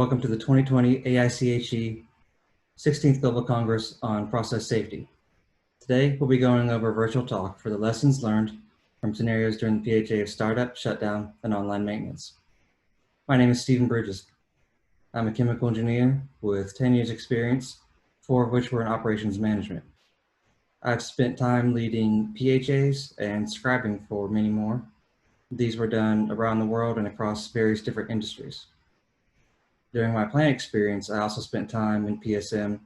Welcome to the 2020 AICHE 16th Global Congress on Process Safety. Today, we'll be going over a virtual talk for the lessons learned from scenarios during the PHA of startup, shutdown, and online maintenance. My name is Stephen Bridges. I'm a chemical engineer with 10 years experience, 4 of which were in operations management. I've spent time leading PHAs and scribing for many more. These were done around the world and across various different industries. During my plant experience, I also spent time in PSM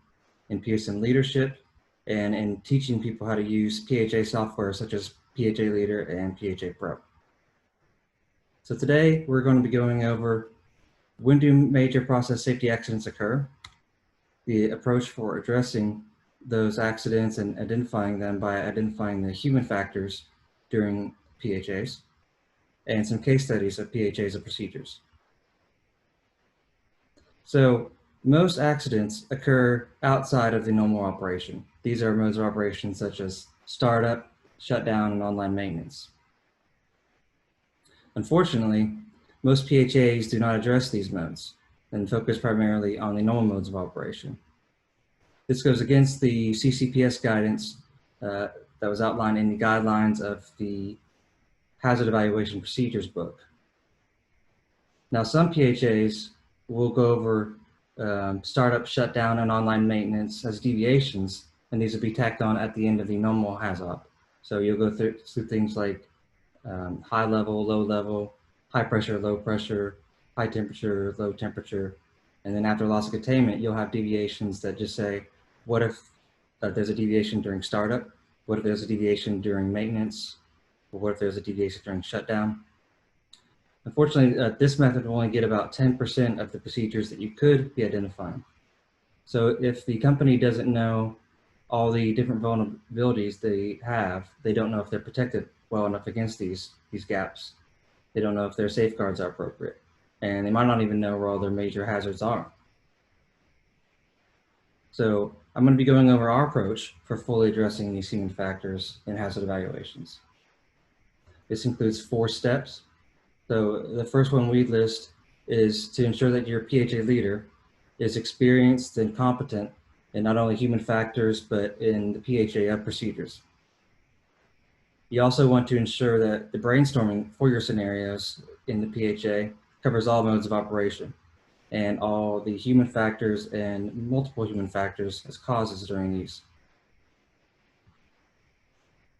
leadership, and in teaching people how to use PHA software such as PHA Leader and PHA Pro. So today we're going to be going over when do major process safety accidents occur, the approach for addressing those accidents and identifying them by identifying the human factors during PHAs, and some case studies of PHAs and procedures. So most accidents occur outside of the normal operation. These are modes of operation such as startup, shutdown, and online maintenance. Unfortunately, most PHAs do not address these modes and focus primarily on the normal modes of operation. This goes against the GCPS guidance that was outlined in the guidelines of the Hazard Evaluation Procedures book. Now, some PHAs will go over startup, shutdown, and online maintenance as deviations, and these will be tacked on at the end of the normal HAZOP. So you'll go through things like high level, low level, high pressure, low pressure, high temperature, low temperature, and then after loss of containment, you'll have deviations that just say, what if there's a deviation during startup? What if there's a deviation during maintenance? Or what if there's a deviation during shutdown? Unfortunately, this method will only get about 10% of the procedures that you could be identifying. So if the company doesn't know all the different vulnerabilities they have, they don't know if they're protected well enough against these gaps. They don't know if their safeguards are appropriate, and they might not even know where all their major hazards are. So I'm going to be going over our approach for fully addressing these human factors in hazard evaluations. This includes 4 steps. So the first one we list is to ensure that your PHA leader is experienced and competent in not only human factors, but in the PHA of procedures. You also want to ensure that the brainstorming for your scenarios in the PHA covers all modes of operation and all the human factors and multiple human factors as causes during these.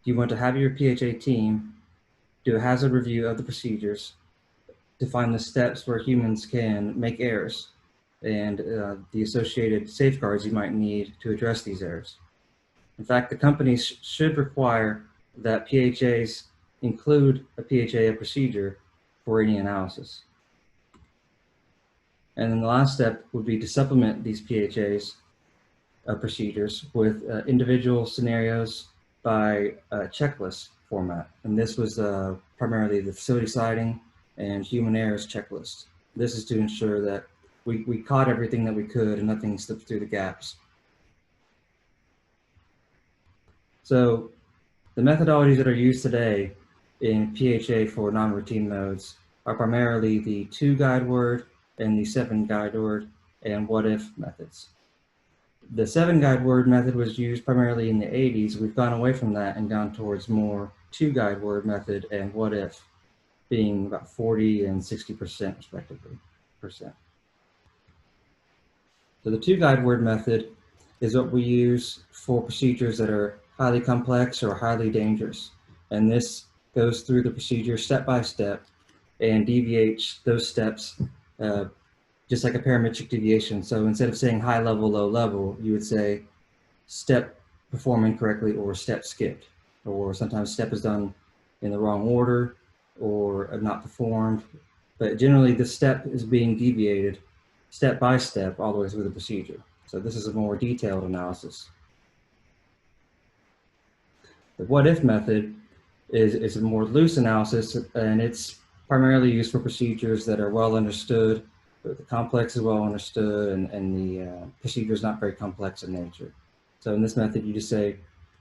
You want to have your PHA team do a hazard review of the procedures to find the steps where humans can make errors and the associated safeguards you might need to address these errors. In fact, the companies should require that PHAs include a PHA procedure for any analysis. And then the last step would be to supplement these PHAs procedures with individual scenarios by checklist format. And this was primarily the facility siting and human errors checklist. This is to ensure that we caught everything that we could and nothing slipped through the gaps. So the methodologies that are used today in PHA for non-routine modes are primarily the 2 guide word and the 7 guide word and what if methods. The 7 guide word method was used primarily in the 80s. We've gone away from that and gone towards more 2 guide word method and what if, being about 40 and 60% respectively. So the 2 guide word method is what we use for procedures that are highly complex or highly dangerous. And this goes through the procedure step by step and deviates those steps just like a parametric deviation. So instead of saying high level, low level, you would say step performed incorrectly or step skipped, or sometimes step is done in the wrong order or not performed. But generally the step is being deviated step by step all the way through the procedure. So this is a more detailed analysis. The what if method is a more loose analysis, and it's primarily used for procedures that are well understood, but the complex is well understood, and the procedure is not very complex in nature. So in this method, you just say,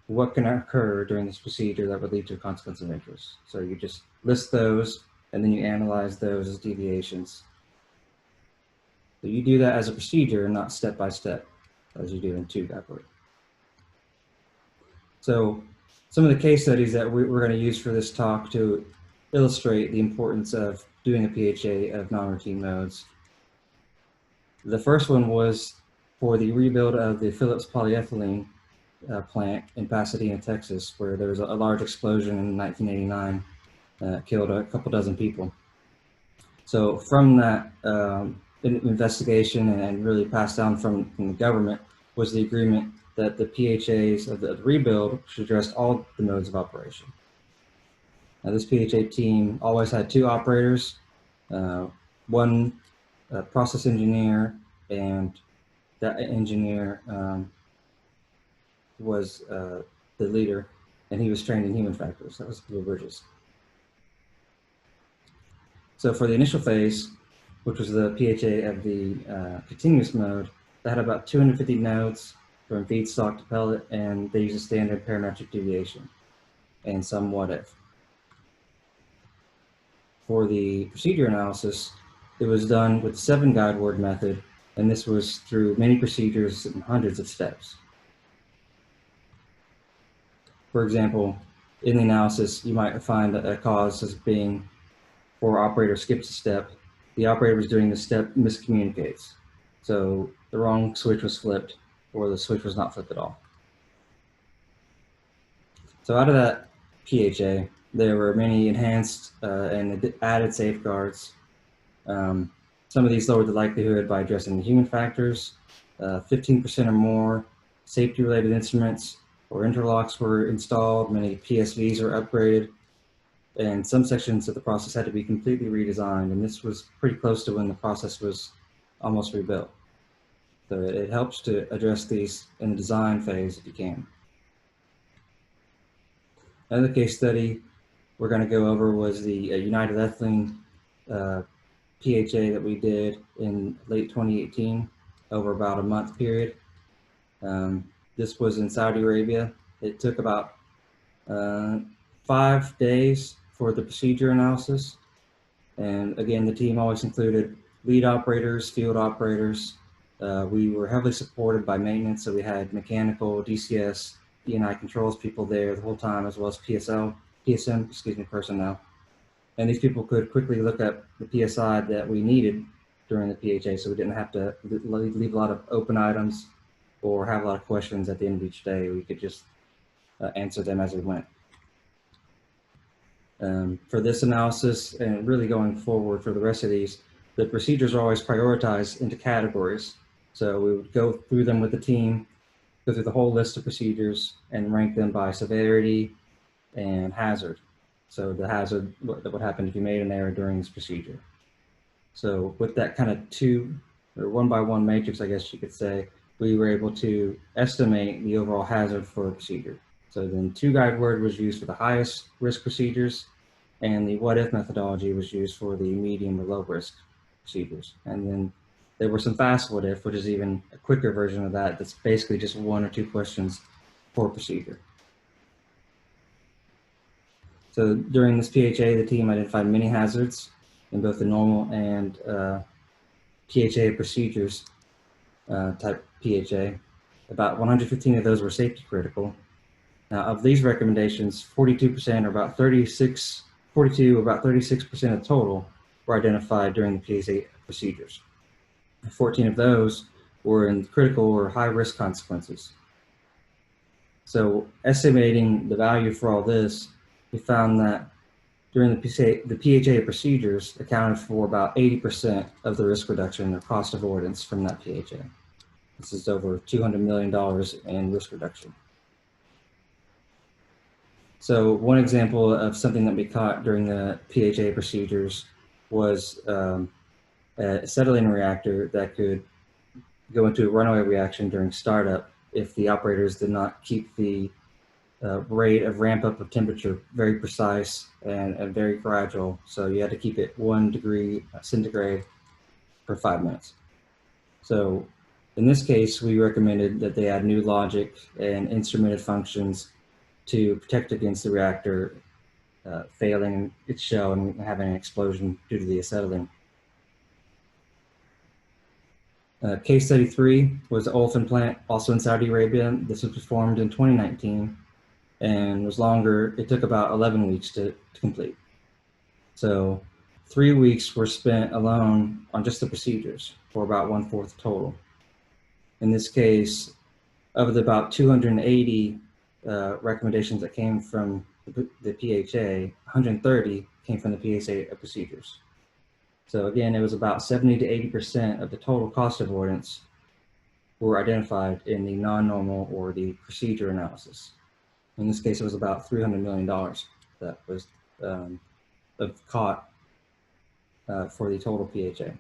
what can occur during this procedure that would lead to a consequence of interest? So you just list those, and then you analyze those as deviations. So you do that as a procedure, not step by step, as you do in 2 guide word. So some of the case studies that we're going to use for this talk to illustrate the importance of doing a PHA of non-routine modes. The first one was for the rebuild of the Phillips polyethylene plant in Pasadena, Texas, where there was a large explosion in 1989, killed a couple dozen people. So from that investigation and really passed down from the government was the agreement that the PHAs of the rebuild should address all the modes of operation. Now, this PHA team always had 2 operators, one process engineer, and that engineer was the leader, and he was trained in human factors. That was Bridges. So for the initial phase, which was the PHA of the continuous mode, that had about 250 nodes from feedstock to pellet, and they used a standard parametric deviation and some what if. For the procedure analysis, it was done with the 7 guide word method, and this was through many procedures and hundreds of steps. For example, in the analysis, you might find a cause as being or operator skips a step, the operator was doing the step miscommunicates. So the wrong switch was flipped, or the switch was not flipped at all. So out of that PHA, there were many enhanced and added safeguards. Some of these lowered the likelihood by addressing the human factors. 15% or more safety-related instruments or interlocks were installed. Many PSVs were upgraded. And some sections of the process had to be completely redesigned, and this was pretty close to when the process was almost rebuilt. So it helps to address these in the design phase if you can. Another case study we're going to go over was the United Ethylene PHA that we did in late 2018 over about a month period. This was in Saudi Arabia. It took about 5 days for the procedure analysis. And again, the team always included lead operators, field operators. We were heavily supported by maintenance, so we had mechanical, DCS, E&I controls people there the whole time, as well as PSM personnel. And these people could quickly look up the PSI that we needed during the PHA, so we didn't have to leave a lot of open items or have a lot of questions at the end of each day. We could just answer them as we went. For this analysis and really going forward for the rest of these, the procedures are always prioritized into categories. So we would go through them with the team, go through the whole list of procedures and rank them by severity and hazard. So the hazard, what would happen if you made an error during this procedure. So with that kind of 2 or 1 by 1 matrix, I guess you could say, we were able to estimate the overall hazard for a procedure. So then 2 guide word was used for the highest risk procedures, and the what if methodology was used for the medium or low risk procedures. And then there were some fast what if, which is even a quicker version of that. That's basically just 1 or 2 questions per procedure. So during this PHA, the team identified many hazards in both the normal and PHA procedures type PHA. About 115 of those were safety critical. Now, of these recommendations, 42% or about 36% of total were identified during the PHA procedures. 14 of those were in critical or high risk consequences. So estimating the value for all this, we found that during the PHA procedures accounted for about 80% of the risk reduction or cost avoidance from that PHA. This is over $200 million in risk reduction. So one example of something that we caught during the PHA procedures was a acetylene reactor that could go into a runaway reaction during startup if the operators did not keep the rate of ramp up of temperature very precise and very gradual. So you had to keep it 1 degree centigrade for 5 minutes. So in this case, we recommended that they add new logic and instrumented functions to protect against the reactor failing its shell and having an explosion due to the acetylene. Case study 3 was the olefin plant, also in Saudi Arabia. This was performed in 2019 and was longer. It took about 11 weeks to complete. So 3 weeks were spent alone on just the procedures for about 1/4 total. In this case, of the about 280 recommendations that came from the PHA, 130 came from the PHA procedures. So again, it was about 70 to 80% of the total cost avoidance were identified in the non-normal or the procedure analysis. In this case, it was about $300 million that was caught for the total PHA.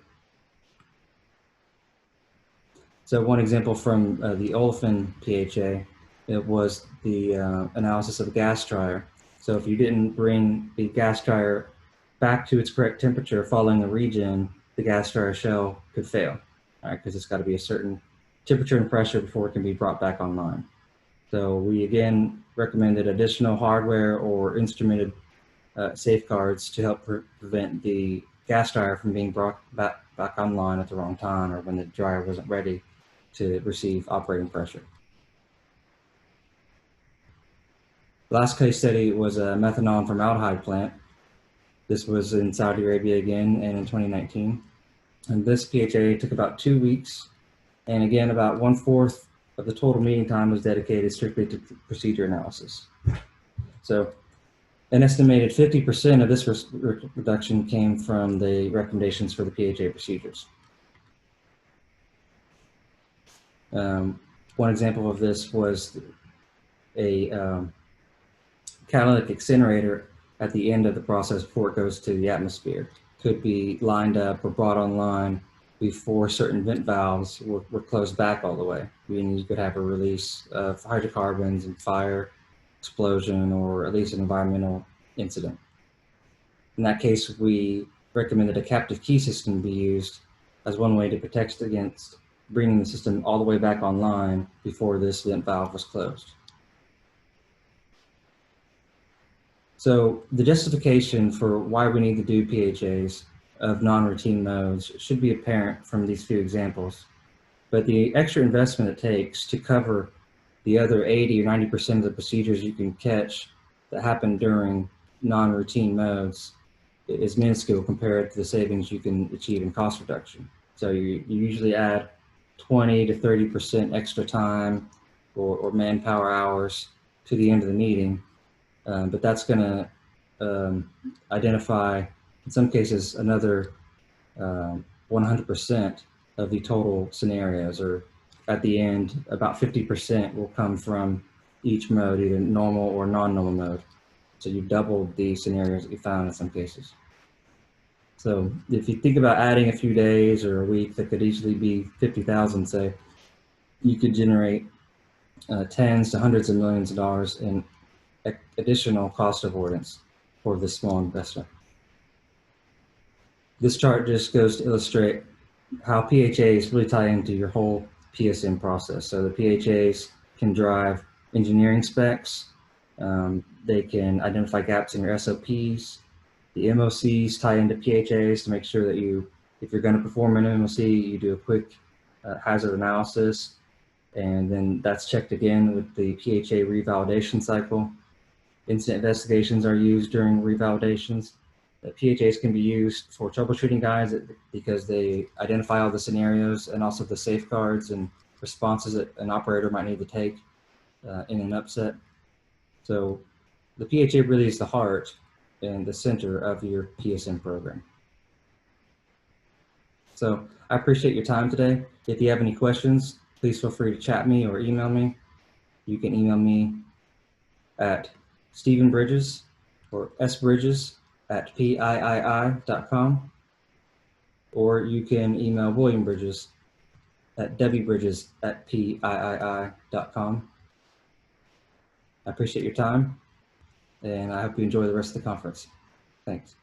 So one example from the olefin PHA, it was the analysis of the gas dryer. So if you didn't bring the gas dryer back to its correct temperature following a regen, the gas dryer shell could fail, because it's got to be a certain temperature and pressure before it can be brought back online. So we again recommended additional hardware or instrumented safeguards to help prevent the gas dryer from being brought back online at the wrong time or when the dryer wasn't ready to receive operating pressure. The last case study was a methanol and formaldehyde plant. This was in Saudi Arabia again and in 2019. And this PHA took about 2 weeks. And again, about 1/4 of the total meeting time was dedicated strictly to procedure analysis. So an estimated 50% of this reduction came from the recommendations for the PHA procedures. One example of this was a catalytic incinerator at the end of the process before it goes to the atmosphere. Could be lined up or brought online before certain vent valves were closed back all the way, meaning you could have a release of hydrocarbons and fire, explosion, or at least an environmental incident. In that case, we recommended a captive key system be used as one way to protect against bringing the system all the way back online before this vent valve was closed. So the justification for why we need to do PHAs of non-routine modes should be apparent from these few examples, but the extra investment it takes to cover the other 80 or 90% of the procedures you can catch that happen during non-routine modes is minuscule compared to the savings you can achieve in cost reduction. So you usually add 20 to 30% extra time or manpower hours to the end of the meeting, but that's going to identify, in some cases, another 100% of the total scenarios, or at the end, about 50% will come from each mode, either normal or non-normal mode. So you've doubled the scenarios that you found in some cases. So if you think about adding a few days or a week, that could easily be 50,000, say, you could generate tens to hundreds of millions of dollars in additional cost avoidance for this small investment. This chart just goes to illustrate how PHAs really tie into your whole PSM process. So the PHAs can drive engineering specs. They can identify gaps in your SOPs. The MOCs tie into PHAs to make sure that if you're going to perform an MOC, you do a quick hazard analysis, and then that's checked again with the PHA revalidation cycle. Incident investigations are used during revalidations. The PHAs can be used for troubleshooting guides because they identify all the scenarios and also the safeguards and responses that an operator might need to take in an upset. So the PHA really is the heart and the center of your PSM program. So I appreciate your time today. If you have any questions, please feel free to chat me or email me. You can email me at Stephen Bridges or sbridges@PIII.com, or you can email William Bridges at wbridges@PIII.com. I appreciate your time, and I hope you enjoy the rest of the conference. Thanks.